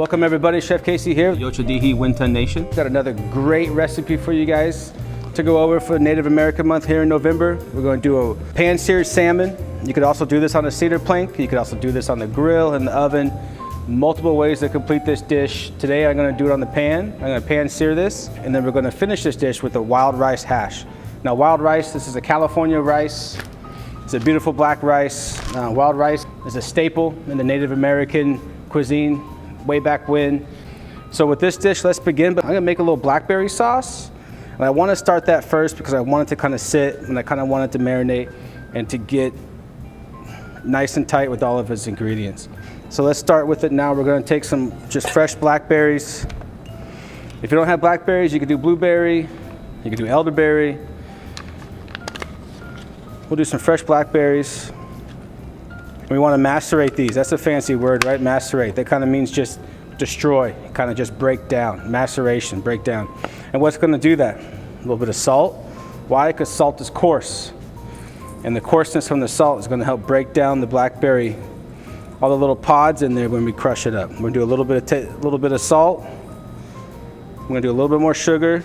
Welcome everybody, Chef Casey here, Yochadihi Winton Nation. Got another great recipe for you guys to go over for Native American Month here in November. We're going to do a pan-seared salmon. You could also do this on a cedar plank. You could also do this on the grill, in the oven. Multiple ways to complete this dish. Today I'm going to do it on the pan. I'm going to pan-sear this, and then we're going to finish this dish with a wild rice hash. Now wild rice, this is a California rice. It's a beautiful black rice. Wild rice is a staple in the Native American cuisine way back when. So with this dish, let's begin. But I'm gonna make a little blackberry sauce. And I wanna start that first because I want it to kind of sit and I kind of want it to marinate and to get nice and tight with all of its ingredients. So let's start with it now. We're gonna take some just fresh blackberries. If you don't have blackberries, you can do blueberry, you can do elderberry. We'll do some fresh blackberries. We want to macerate these. That's a fancy word, right? Macerate. That kind of means just destroy, kind of just break down. Maceration, break down. And what's going to do that? A little bit of salt. Why? Because salt is coarse. And the coarseness from the salt is going to help break down the blackberry, all the little pods in there when we crush it up. We're going to do a little bit of salt. We're going to do a little bit more sugar.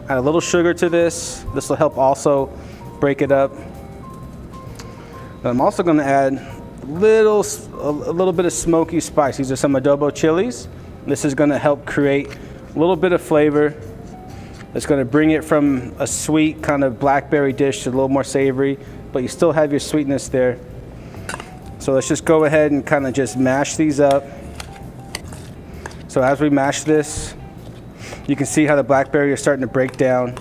Add a little sugar to this. This will help also break it up. And I'm also going to add a little bit of smoky spice. These are some adobo chilies. This is going to help create a little bit of flavor. It's going to bring it from a sweet kind of blackberry dish to a little more savory, but you still have your sweetness there. So let's just go ahead and kind of just mash these up. So as we mash this, you can see how the blackberry is starting to break down.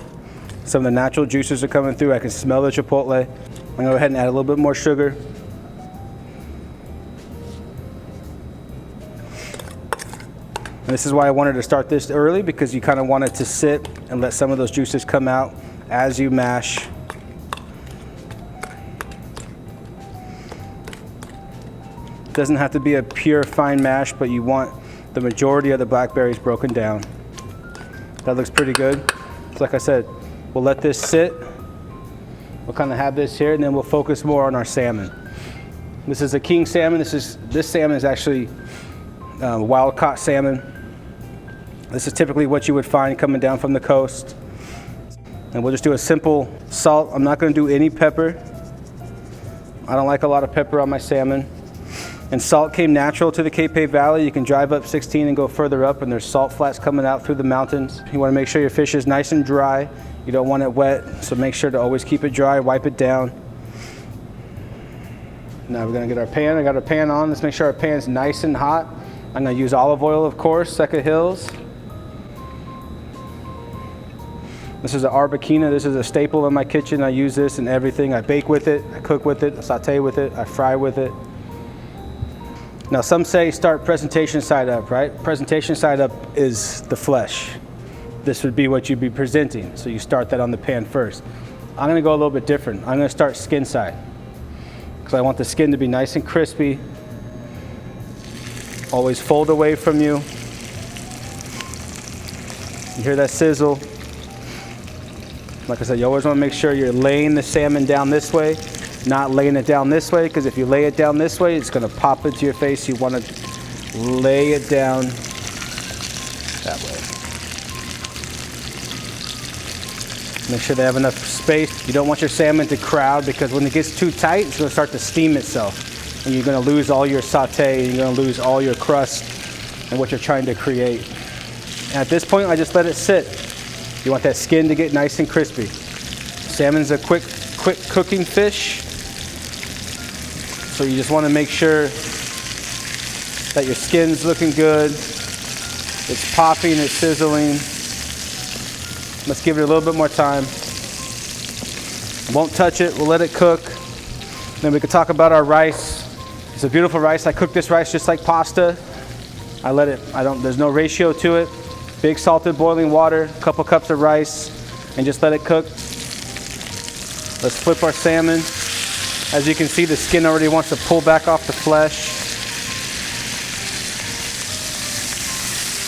Some of the natural juices are coming through. I can smell the chipotle. I'm going to go ahead and add a little bit more sugar. And this is why I wanted to start this early, because you kind of want it to sit and let some of those juices come out as you mash. It doesn't have to be a pure fine mash, but you want the majority of the blackberries broken down. That looks pretty good. So like I said, we'll let this sit. We'll kind of have this here, and then we'll focus more on our salmon. This is a king salmon. This salmon is actually wild caught salmon. This is typically what you would find coming down from the coast. And we'll just do a simple salt. I'm not going to do any pepper. I don't like a lot of pepper on my salmon. And salt came natural to the Capay Valley. You can drive up 16 and go further up, and there's salt flats coming out through the mountains. You want to make sure your fish is nice and dry. You don't want it wet, so make sure to always keep it dry, wipe it down. Now we're going to get our pan. I got our pan on. Let's make sure our pan's nice and hot. I'm going to use olive oil, of course, Seca Hills. This is an arbequina. This is a staple in my kitchen. I use this in everything. I bake with it, I cook with it, I saute with it, I fry with it. Now some say start presentation side up, right? Presentation side up is the flesh. This would be what you'd be presenting. So you start that on the pan first. I'm gonna go a little bit different. I'm gonna start skin side, because I want the skin to be nice and crispy. Always fold away from you. You hear that sizzle? Like I said, you always wanna make sure you're laying the salmon down this way, not laying it down this way, because if you lay it down this way, it's gonna pop into your face. You wanna lay it down that way. Make sure they have enough space. You don't want your salmon to crowd, because when it gets too tight, it's going to start to steam itself. And you're going to lose all your saute, and you're going to lose all your crust and what you're trying to create. And at this point, I just let it sit. You want that skin to get nice and crispy. Salmon's a quick cooking fish. So you just want to make sure that your skin's looking good. It's popping, it's sizzling. Let's give it a little bit more time. Won't touch it, we'll let it cook. Then we can talk about our rice. It's a beautiful rice. I cook this rice just like pasta. There's no ratio to it. Big salted boiling water, a couple cups of rice, and just let it cook. Let's flip our salmon. As you can see, the skin already wants to pull back off the flesh.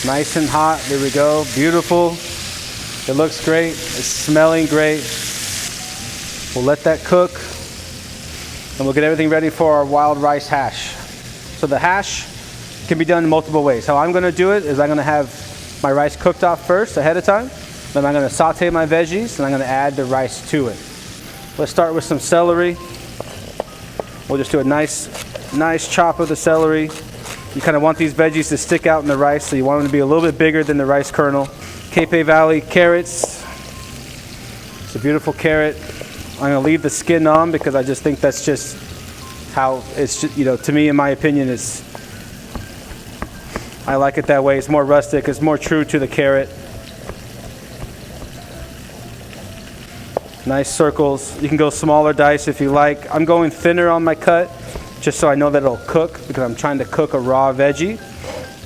Nice and hot, there we go, beautiful. It looks great, it's smelling great. We'll let that cook, and we'll get everything ready for our wild rice hash. So the hash can be done in multiple ways. How I'm gonna do it is I'm gonna have my rice cooked off first ahead of time. Then I'm gonna saute my veggies and I'm gonna add the rice to it. Let's start with some celery. We'll just do a nice chop of the celery. You kind of want these veggies to stick out in the rice, so you want them to be a little bit bigger than the rice kernel. Cape Valley carrots. It's a beautiful carrot. I'm gonna leave the skin on because I just think that's just how it's, you know, to me, in my opinion, I like it that way. It's more rustic, it's more true to the carrot. Nice circles. You can go smaller dice if you like. I'm going thinner on my cut just so I know that it'll cook, because I'm trying to cook a raw veggie.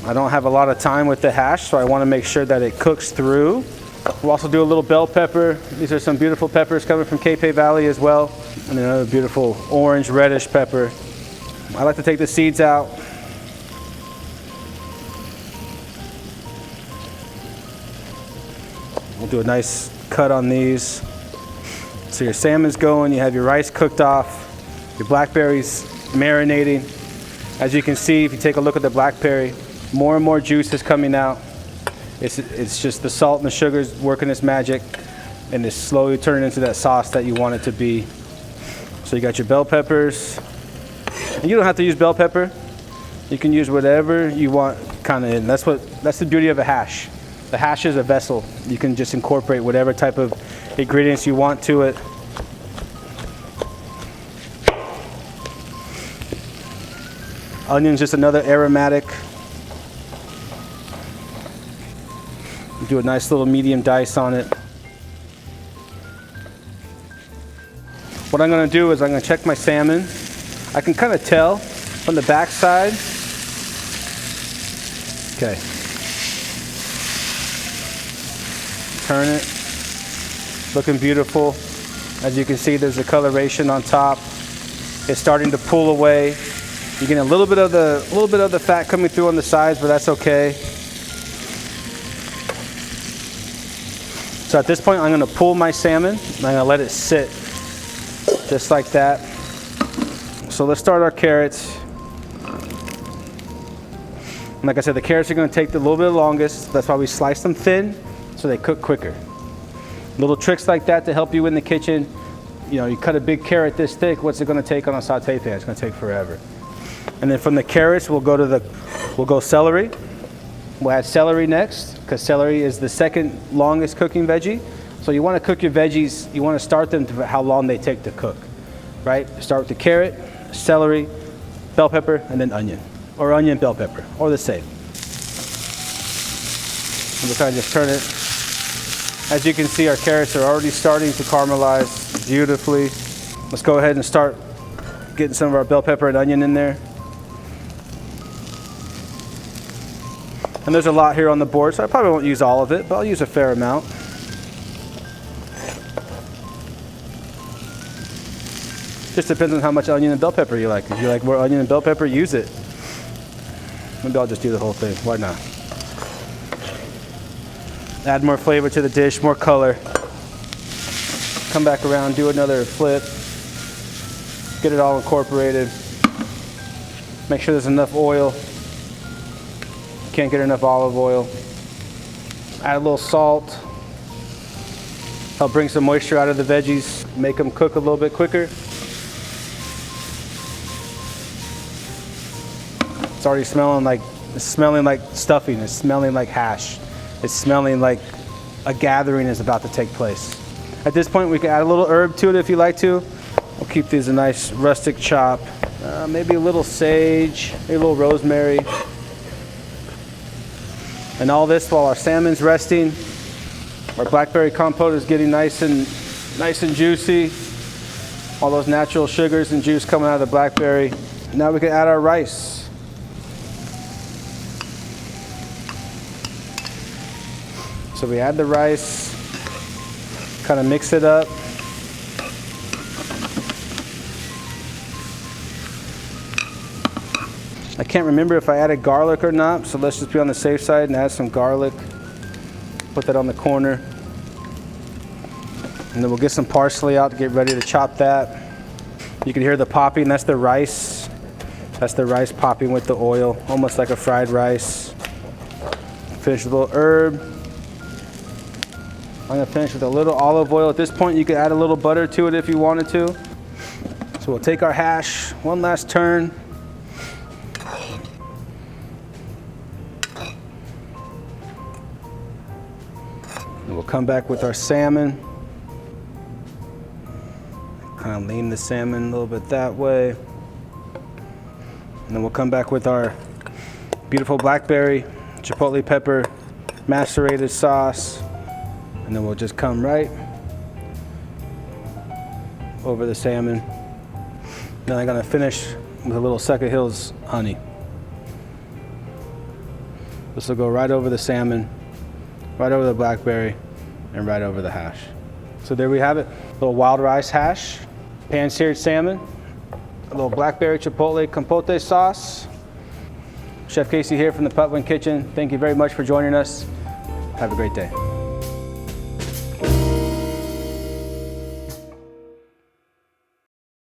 I don't have a lot of time with the hash, so I want to make sure that it cooks through. We'll also do a little bell pepper. These are some beautiful peppers coming from Cape Valley as well. And another beautiful orange reddish pepper. I like to take the seeds out. We'll do a nice cut on these. So your salmon's going, you have your rice cooked off, your blackberries marinating. As you can see, if you take a look at the blackberry, more and more juice is coming out. It's just the salt and the sugars working its magic, and it's slowly turning into that sauce that you want it to be. So you got your bell peppers. And you don't have to use bell pepper. You can use whatever you want kind of in. That's the beauty of a hash. The hash is a vessel. You can just incorporate whatever type of ingredients you want to it. Onion's just another aromatic. Do a nice little medium dice on it. What I'm going to do is I'm going to check my salmon. I can kind of tell from the back side. Okay. Turn it. Looking beautiful. As you can see, there's a coloration on top. It's starting to pull away. You're getting a little bit of the fat coming through on the sides, but that's okay. So at this point, I'm going to pull my salmon. I'm going to let it sit just like that. So let's start our carrots. And like I said, the carrots are going to take a little bit longest. That's why we slice them thin so they cook quicker. Little tricks like that to help you in the kitchen. You know, you cut a big carrot this thick, what's it going to take on a saute pan? It's going to take forever. And then from the carrots, we'll go celery. We'll add celery next, because celery is the second longest cooking veggie. So you want to cook your veggies, you want to start them to how long they take to cook, right? Start with the carrot, celery, bell pepper, and then onion. Or onion, bell pepper, or the same. And we'll kind of just turn it. As you can see, our carrots are already starting to caramelize beautifully. Let's go ahead and start getting some of our bell pepper and onion in there. And there's a lot here on the board, so I probably won't use all of it, but I'll use a fair amount. Just depends on how much onion and bell pepper you like. If you like more onion and bell pepper, use it. Maybe I'll just do the whole thing. Why not? Add more flavor to the dish, more color. Come back around, do another flip. Get it all incorporated. Make sure there's enough oil. Can't get enough olive oil. Add a little salt. Help bring some moisture out of the veggies. Make them cook a little bit quicker. It's already smelling like stuffing. It's smelling like hash. It's smelling like a gathering is about to take place. At this point, we can add a little herb to it if you like to. We'll keep these a nice rustic chop. Maybe a little sage, maybe a little rosemary. And all this while our salmon's resting. Our Blackberry Compote is getting nice and juicy. All those natural sugars and juice coming out of the blackberry. Now we can add our rice. So we add the rice, kind of mix it up. I can't remember if I added garlic or not, so let's just be on the safe side and add some garlic. Put that on the corner. And then we'll get some parsley out to get ready to chop that. You can hear the popping, that's the rice That's the rice popping with the oil, almost like a fried rice. Finish with a little herb. I'm gonna finish with a little olive oil. At this point, you can add a little butter to it if you wanted to. So we'll take our hash, one last turn. And we'll come back with our salmon. Kind of lean the salmon a little bit that way. And then we'll come back with our beautiful blackberry chipotle pepper macerated sauce. And then we'll just come right over the salmon. Then I'm gonna finish with a little Sucker Hills honey. This will go right over the salmon, right over the blackberry, and right over the hash. So there we have it. A little wild rice hash, pan-seared salmon, a little blackberry chipotle compote sauce. Chef Casey here from the Patwin Kitchen. Thank you very much for joining us. Have a great day.